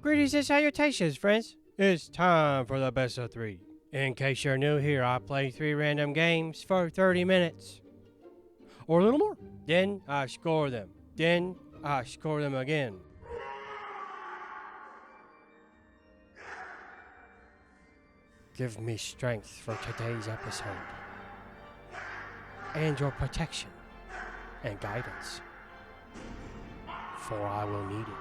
Greetings and salutations, friends. It's time for the best of 3. In case you're new here, I play 3 random games for 30 minutes. Or a little more. Then I score them. Then I score them again. Give me strength for today's episode. And your protection and guidance. For I will need it.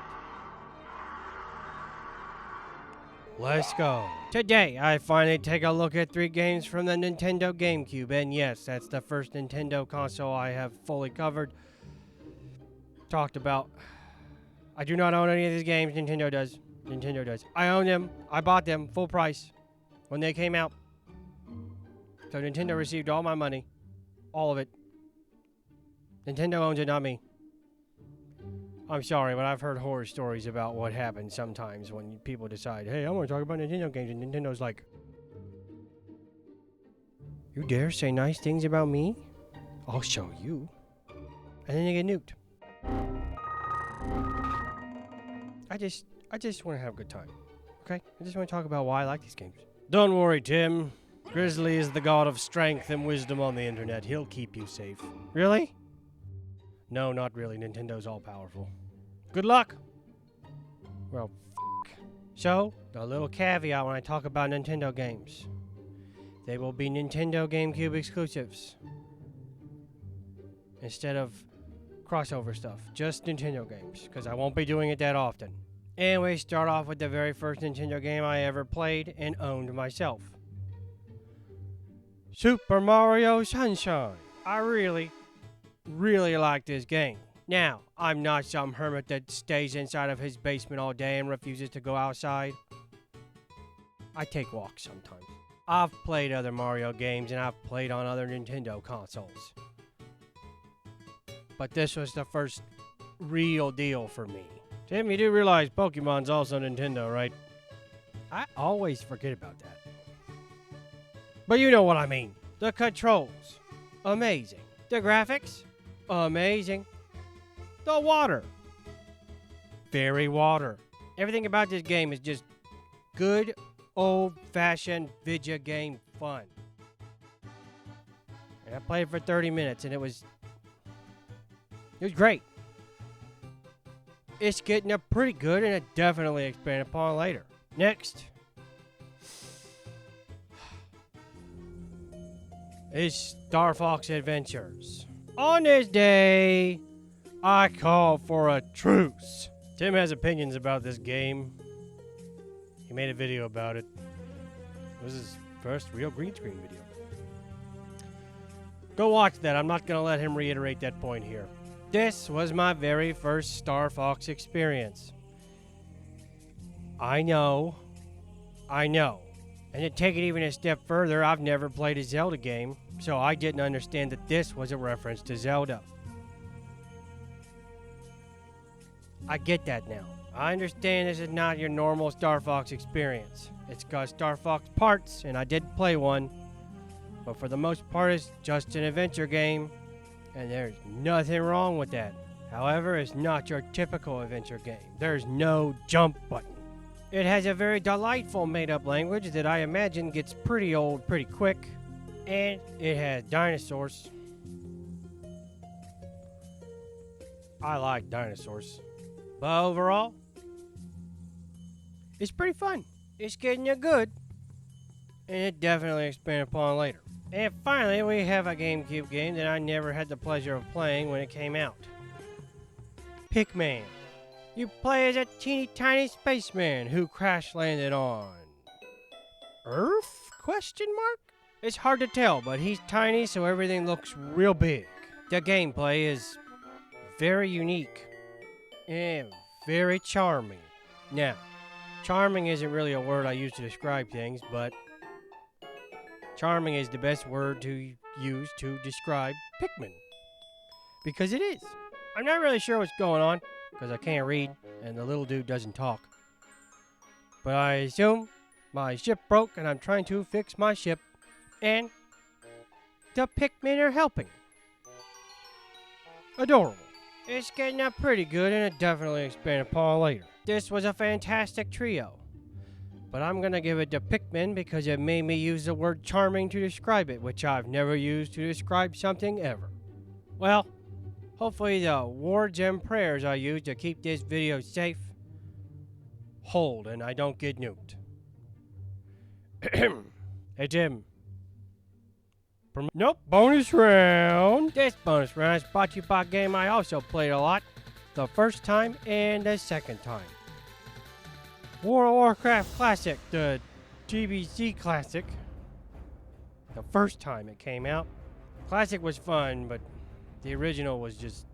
Let's go. Today, I finally take a look at 3 games from the Nintendo GameCube. And yes, that's the first Nintendo console I have fully covered. Talked about. I do not own any of these games. Nintendo does. Nintendo does. I own them. I bought them full price when they came out. So Nintendo received all my money. All of it. Nintendo owns it, not me. I'm sorry, but I've heard horror stories about what happens sometimes when people decide, hey, I want to talk about Nintendo games, and Nintendo's like, you dare say nice things about me? I'll show you. And then they get nuked. I just want to have a good time, okay? I just want to talk about why I like these games. Don't worry, Tim. Grizzly is the god of strength and wisdom on the internet. He'll keep you safe. Really? No, not really. Nintendo's all-powerful. Good luck! Well, So, a little caveat when I talk about Nintendo games. They will be Nintendo GameCube exclusives. Instead of crossover stuff. Just Nintendo games, because I won't be doing it that often. And we start off with the very first Nintendo game I ever played and owned myself. Super Mario Sunshine. I really like this game. Now, I'm not some hermit that stays inside of his basement all day and refuses to go outside. I take walks sometimes. I've played other Mario games and I've played on other Nintendo consoles. But this was the first real deal for me. Tim, you do realize Pokemon's also Nintendo, right? I always forget about that. But you know what I mean. The controls, amazing. The graphics, amazing. The water, very water. Everything about this game is just good old-fashioned video game fun. And I played it for 30 minutes and it was great. It's getting up pretty good and it definitely expanded upon later. Next is Star Fox Adventures. On this day, I call for a truce. Tim has opinions about this game. He made a video about it. It was his first real green screen video. Go watch that. I'm not going to let him reiterate that point here. This was my very first Star Fox experience. I know. And to take it even a step further, I've never played a Zelda game, so I didn't understand that this was a reference to Zelda. I get that now. I understand this is not your normal Star Fox experience. It's got Star Fox parts, and I did play one. But for the most part, it's just an adventure game, and there's nothing wrong with that. However, it's not your typical adventure game. There's no jump button. It has a very delightful made-up language that I imagine gets pretty old pretty quick. And it has dinosaurs. I like dinosaurs. But overall, it's pretty fun. It's getting you good. And it definitely expanded upon later. And finally, we have a GameCube game that I never had the pleasure of playing when it came out. Pikmin. You play as a teeny tiny spaceman who crash landed on Earth? ? It's hard to tell, but he's tiny, so everything looks real big. The gameplay is very unique and very charming. Now, charming isn't really a word I use to describe things, but charming is the best word to use to describe Pikmin. Because it is. I'm not really sure what's going on, because I can't read, and the little dude doesn't talk. But I assume my ship broke, and I'm trying to fix my ship, and the Pikmin are helping. Adorable. It's getting up pretty good, and it definitely expanded upon later. this was a fantastic trio. But I'm gonna give it to Pikmin because it made me use the word charming to describe it, which I've never used to describe something ever. Well, hopefully the words and prayers I use to keep this video safe hold and I don't get nuked. Hey Jim. Nope, bonus round. This bonus round is brought to you by a game I also played a lot. The first time and the second time. World of Warcraft Classic, the GBC Classic. The first time it came out. Classic was fun, but the original was just...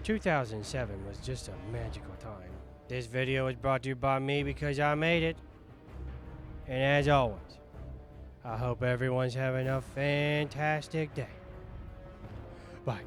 2007 was just a magical time. This video is brought to you by me because I made it. And as always, I hope everyone's having a fantastic day. Bye.